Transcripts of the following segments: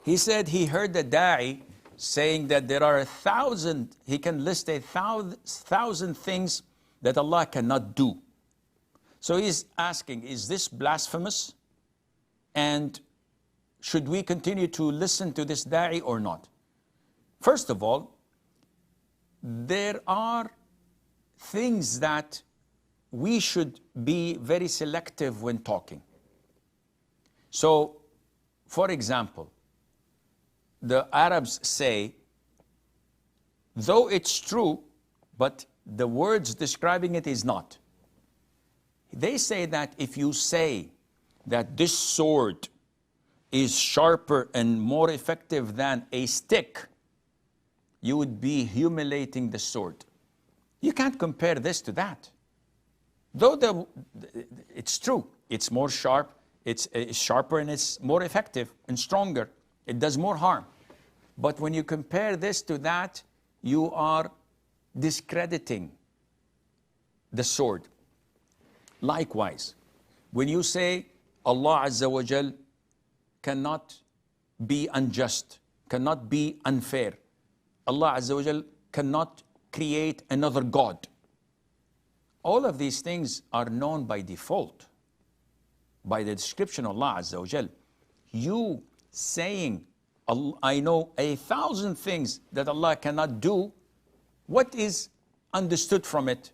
He said he heard the da'i saying that there are 1,000, he can list 1,000 things that Allah cannot do. So he's asking, is this blasphemous? And should we continue to listen to this da'i or not? First of all, there are things that we should be very selective when talking. So, for example, the Arabs say, though it's true, but the words describing it is not. They say that if you say that this sword is sharper and more effective than a stick, you would be humiliating the sword. You can't compare this to that. Though it's true, it's more sharp, it's sharper and it's more effective and stronger. It does more harm. But when you compare this to that, you are discrediting the sword. Likewise, when you say Allah Azza wa Jal cannot be unjust, cannot be unfair, Allah Azza wa Jal cannot create another God. All of these things are known by default, by the description of Allah Azza wa Jal. You saying, I know 1,000 things that Allah cannot do, what is understood from it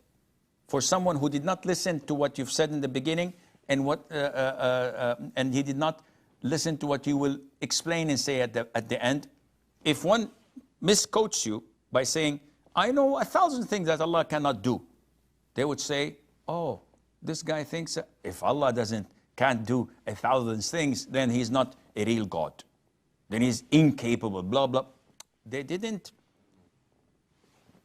for someone who did not listen to what you've said in the beginning and and he did not listen to what you will explain and say at the end? If one misquotes you by saying, I know 1,000 things that Allah cannot do, they would say, oh, this guy thinks that if Allah can't do 1,000 things, then he's not a real God. Then he's incapable, blah, blah. They didn't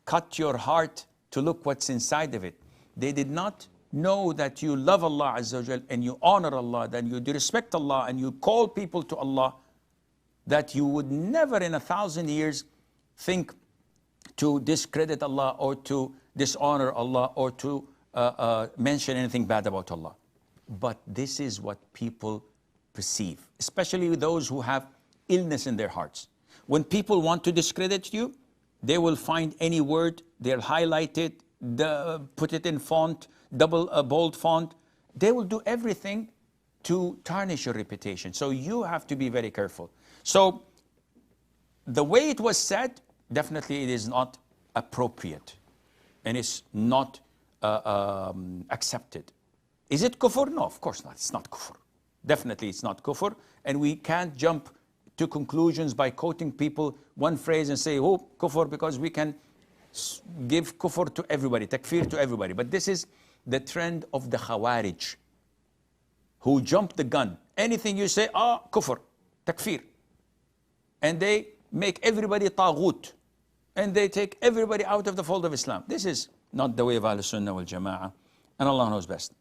cut your heart to look what's inside of it. They did not know that you love Allah Azza wa Jal and you honor Allah, that you respect Allah and you call people to Allah, that you would never in 1,000 years think to discredit Allah or to dishonor Allah or to mention anything bad about Allah. But this is what people perceive, especially those who have illness in their hearts. When people want to discredit you, they will find any word, they'll highlight it, put it in font, bold font. They will do everything to tarnish your reputation. So you have to be very careful. So the way it was said, definitely it is not appropriate and it's not accepted. Is it kufr? No, of course not. It's not kufr. Definitely it's not kufr. And we can't jump to conclusions by quoting people one phrase and say, oh, kufr, because we can give kufr to everybody, takfir to everybody. But this is the trend of the Khawarij, who jump the gun. Anything you say, kufr, takfir. And they make everybody taghut. And they take everybody out of the fold of Islam. This is not the way of Ahlul Sunnah wal Jama'ah. And Allah knows best.